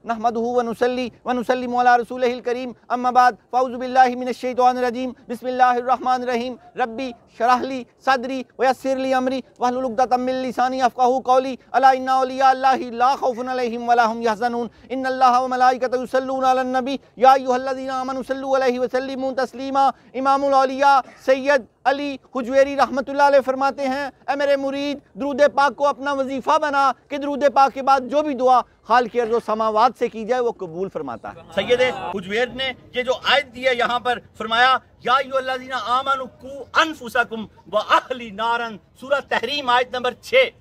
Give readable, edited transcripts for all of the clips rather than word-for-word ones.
नहमदुहु व नुसल्लिमु अला रसूलिहिल करीम अम्मा बाद फ़अऊज़ु बिल्लाहि मिनश शैतानिर रजीम बिस्मिल्लाहिर रहमानिर रहीम रब्बी शरह ली सदरी व यस्सिर ली अमरी वहलुल उक़दतम मिन लिसानी यफ़क़हू क़ौली अला इन्ना औलिया अल्लाहि ला खौफ़ुन अलैहिम व ला हुम यहज़नून इन्नल्लाहा व मलाइकतहु युसल्लूना अलन नबी या अय्युहल्लज़ीना आमनू सल्लू अलैहि व सल्लिमू तस्लीमा। इमामुल औलिया सैयद अली हुजवेरी रहमतुल्लाह अलैह फरमाते हैं, ए मेरे मुरीद, दरूद पाक को अपना वजीफ़ा बना कि दरूद पाक के बाद जो भी दुआ खालिक़ अर्ज़ व समावात से की जाए वो कबूल फरमाता है। सैयद हुजवेर ने ये जो आयत दी है यहाँ पर फरमाया या अय्युहल्लज़ीना आमनू कू अनफुसकुम व अहली नारन, सूरह तहरीम आयत नंबर 6।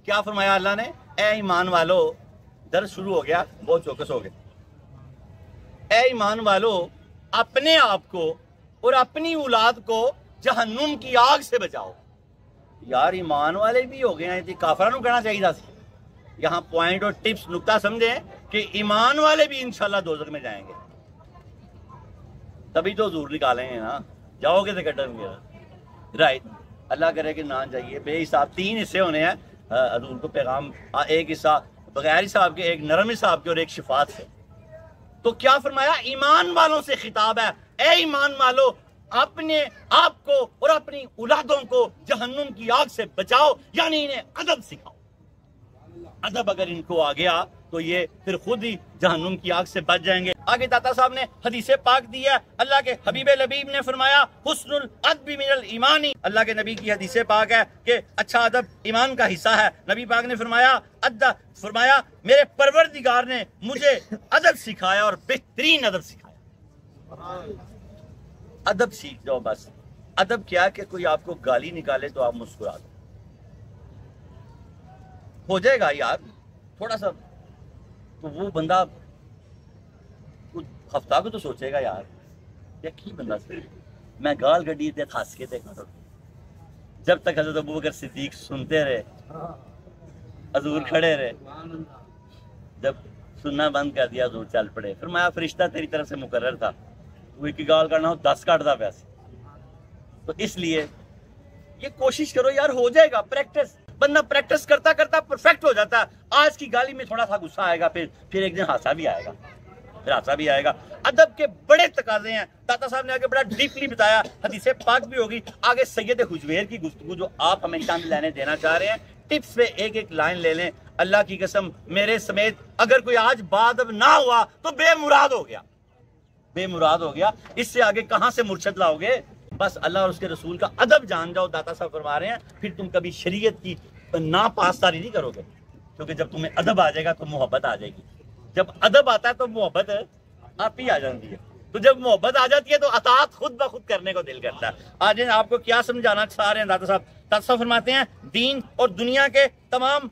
क्या फरमाया अल्लाह ने? ए ईमान वालो, दर्स शुरू हो गया, बहुत चौकस हो गए। ए ईमान वालो, अपने आप को और अपनी औलाद को जहन्नुम की आग से बचाओ। यार ईमान वाले भी हो गए हैं, काफिरां नूं कहना चाहिए था। यहाँ पॉइंट और टिप्स नुक्ता समझे कि ईमान वाले भी इंशाल्लाह दोज़ख में जाएंगे, तभी तो हुजूर निकालेंगे ना, जाओगे तो कटेंगे। राइट, अल्लाह करे कि ना जाइए। बेहिसाब 3 हिस्से होने हैं हुजूर को पैगाम, एक हिस्सा बगैर हिसाब के, एक नरम हिसाब के और एक शिफात से। तो क्या फरमाया? ईमान वालों से खिताब है, ए ईमान वालों, अपने आप को और अपनी औलादों को जहन्नुम की आग से बचाओ, यानी इन्हें अदब सिखाओ। अदब अगर इनको आ गया तो ये फिर खुद ही जहन्नुम की आग से बच जाएंगे। आगे दाता साहब ने हदीस पाक दी है, अल्लाह के हबीब लबीब ने फरमाया हुस्नुल अदबी मिनल ईमानी। अल्लाह के नबी की हदीस पाक है कि अच्छा अदब ईमान का हिस्सा है। नबी पाक ने फरमाया मेरे परवरदिगार ने मुझे अदब सिखाया और बेहतरीन अदब सिखाया। अदब सीख जाओ बस। अदब क्या कि कोई आपको गाली निकाले तो आप मुस्कुरा दो, हो जाएगा यार थोड़ा सा, तो वो बंदा हफ्ता को तो सोचेगा यार या की बंदा से मैं गाल गड्डी दे हंस के देखा। जब तक हज़रत अबू बकर सिद्दीक सुनते रहे, हजूर खड़े रहे, जब सुनना बंद कर दिया हजूर चल पड़े। फिर मैं फरिश्ता तेरी तरफ से मुकर्रर था, तू की गाल करना हो 10 काटदा वैसे। तो इसलिए ये कोशिश करो यार, हो जाएगा। प्रैक्टिस, बंदा प्रैक्टिस करता करता परफेक्ट हो जाता है। आज की गाली में थोड़ा सा गुस्सा आएगा, फिर एक दिन हासा भी आएगा, फिर हासा भी आएगा। अदब के बड़े तकाजे हैं। दाता साहब ने आगे बड़ा डीपली बताया, हदीसे पाक भी होगी। आगे सैयद हुजवेर की गुफ्तगू जो आप हमें चंद लेने देना चाह रहे हैं, टिप्स पे एक एक लाइन ले लें। अल्लाह की कसम मेरे समेत अगर कोई आज बादब ना हुआ तो बेमुराद हो गया, बेमुराद हो गया। इससे आगे कहां से मुर्शद लाओगे? बस अल्लाह और उसके रसूल का अदब जान जाओ। दाता साहब फरमा रहे हैं, फिर तुम कभी शरीयत की नापासदारी नहीं करोगे, क्योंकि जब तुम्हें अदब आ जाएगा तो मोहब्बत आ जाएगी। जब अदब आता है तो मोहब्बत आप ही आ जाती है। तो जब मोहब्बत आ जाती है तो अतात खुद ब खुद करने को दिल करता है। आज आपको क्या समझाना चाह रहे हैं दाता साहब? दाता साहब फरमाते हैं दीन और दुनिया के तमाम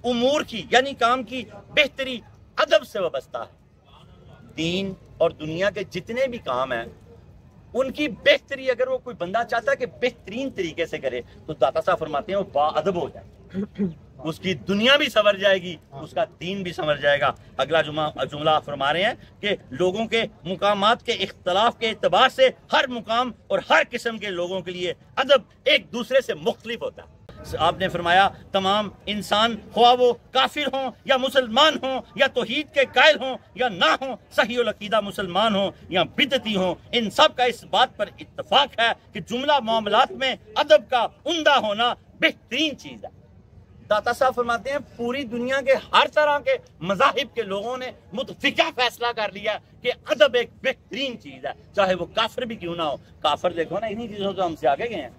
उमूर की यानी काम की बेहतरी अदब से वाबस्ता है। दीन और दुनिया के जितने भी काम हैं उनकी बेहतरी अगर वो कोई बंदा चाहता है कि बेहतरीन तरीके से करे, तो दाता साहब फरमाते हैं वो बाअदब हो जाए, उसकी दुनिया भी संवर जाएगी, उसका दीन भी संवर जाएगा। अगला जुमला फरमा रहे हैं कि लोगों के मुकामात के इख्तलाफ के एतबार से हर मुकाम और हर किस्म के लोगों के लिए अदब एक दूसरे से मुख्तलिफ होता है। आपने फरमाया तमाम इंसान ख्वाह वो काफिर हों या मुसलमान हों या तौहीद के कायल हों या ना हों, सही उल अकीदा मुसलमान हों या बिदती हों, इन सब का इस बात पर इत्तफाक है कि जुमला मामलात में अदब का उम्दा होना बेहतरीन चीज है। दाता साहब फरमाते हैं पूरी दुनिया के हर तरह के मज़ाहिब के लोगों ने मुतफिका फैसला कर लिया कि अदब एक बेहतरीन चीज है, चाहे वो काफिर भी क्यों ना हो। काफिर देखो ना इन्हीं चीजों से हमसे आगे गए हैं।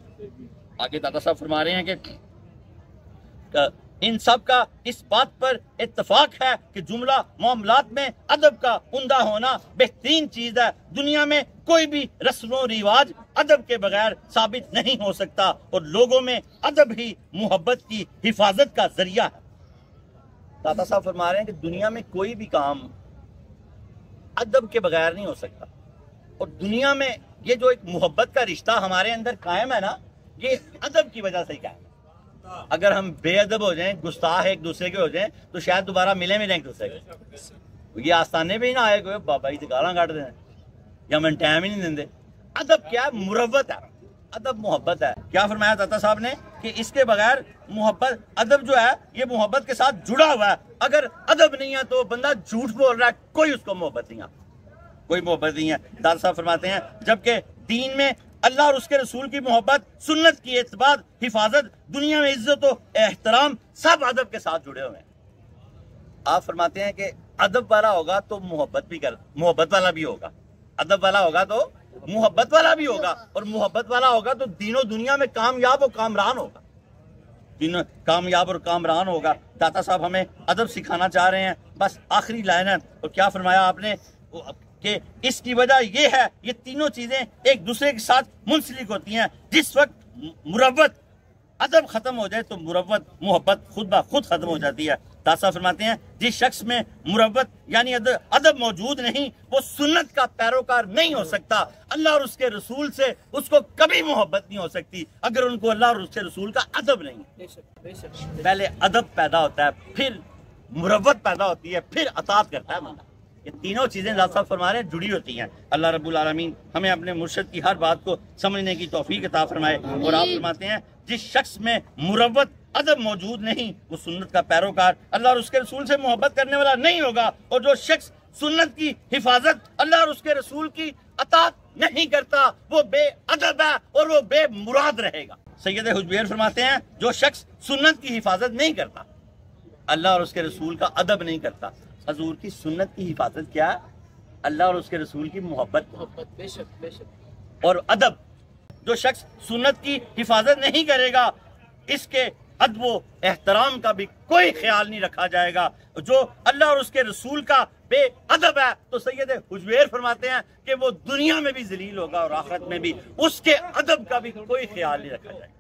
आगे दाता साहब फरमा रहे हैं कि इन सब का इस बात पर इत्तफाक है कि जुमला मामलात में अदब का उम्दा होना बेहतरीन चीज है। दुनिया में कोई भी रस्म व रिवाज अदब के बगैर साबित नहीं हो सकता और लोगों में अदब ही मोहब्बत की हिफाजत का जरिया है। दाता साहब फरमा रहे हैं कि दुनिया में कोई भी काम अदब के बगैर नहीं हो सकता और दुनिया में ये जो एक मोहब्बत का रिश्ता हमारे अंदर कायम है ना, ये अदब की वजह से ही कायम है। अगर हम बेअदब हो जाएं, गुस्ताख एक दूसरे के हो जाएं, तो शायद दोबारा मिले भी नहीं एक दूसरे के। ये आस्थाने पे ही ना आए कोई बाबा जी गाला काट दें या मन टाइम ही नहीं देंगे। अदब क्या? मुरव्वत है, अदब मोहब्बत है। क्या फरमाया दाता साहब ने कि इसके बगैर मोहब्बत, अदब जो है ये मोहब्बत के साथ जुड़ा हुआ है। اگر ادب نہیں ہے تو بندہ جھوٹ بول رہا ہے، کوئی اس کو محبت نہیں ہے، کوئی محبت نہیں ہے۔ دادا صاحب فرماتے ہیں جبکہ دین میں اللہ اور اس کے رسول کی محبت، سنت کی اتباع، حفاظت، دنیا میں عزت و احترام سب ادب کے ساتھ جڑے ہوئے ہیں۔ آپ فرماتے ہیں کہ ادب والا ہوگا تو محبت والا بھی ہوگا، ادب والا ہوگا تو محبت والا بھی ہوگا، اور محبت والا ہوگا تو دین و دنیا میں کامیاب و کامران ہوگا، کامیاب اور کامران ہوگا۔ داتا صاحب ہمیں ادب سکھانا چاہ رہے ہیں۔ بس آخری لائن ہے، اور کیا فرمایا آپ نے کہ اس کی وجہ یہ ہے، یہ تینوں چیزیں ایک دوسرے کے ساتھ منسلک ہوتی ہیں۔ جس وقت مروت، ادب ختم ہو جائے تو مروت، محبت خود بخود ختم ہو جاتی ہے۔ داتا صاحب فرماتے ہیں جس شخص میں مروت یعنی ادب موجود نہیں، وہ سنت کا پیروکار نہیں ہو سکتا، اللہ اور اس کے رسول سے اس کو کبھی محبت نہیں ہو سکتی اگر ان کو اللہ اور اس کے رسول کا ادب نہیں۔ پہلے ادب پیدا ہوتا ہے، پھر مروت پیدا ہوتی ہے، پھر اطاعت کرتا ہے بندہ۔ یہ تینوں چیزیں داتا صاحب فرما رہے ہیں جڑی ہوتی ہیں۔ اللہ رب العالمین ہمیں اپنے مرشد کی ہر بات کو سمجھنے کی توفیق عطا فرمائے۔ اور آپ فرماتے ہیں جس شخص میں مروت، ادب موجود نہیں، وہ سنت کا پیروکار، اللہ اور اس کے رسول سے محبت کرنے والا نہیں ہوگا، اور جو شخص سنت کی حفاظت، اللہ اور اس کے رسول کی اطاعت نہیں کرتا، وہ بے ادب ہے اور وہ بے مراد رہے گا۔ سید حجویر فرماتے ہیں جو شخص سنت کی حفاظت نہیں کرتا، اللہ اور اس کے رسول کا ادب نہیں کرتا۔ حضور کی سنت کی حفاظت کیا ہے؟ اللہ اور اس کے رسول کی محبت بے شک بے شک اور ادب۔ جو شخص سنت کی حفاظت نہیں کرے گا، اس کے ادب و احترام کا بھی کوئی خیال نہیں رکھا جائے گا۔ جو اللہ اور اس کے رسول کا بے ادب ہے تو سید حجویر فرماتے ہیں کہ وہ دنیا میں بھی ذلیل ہوگا اور آخرت میں بھی اس کے ادب کا بھی کوئی خیال نہیں رکھا جائے گا۔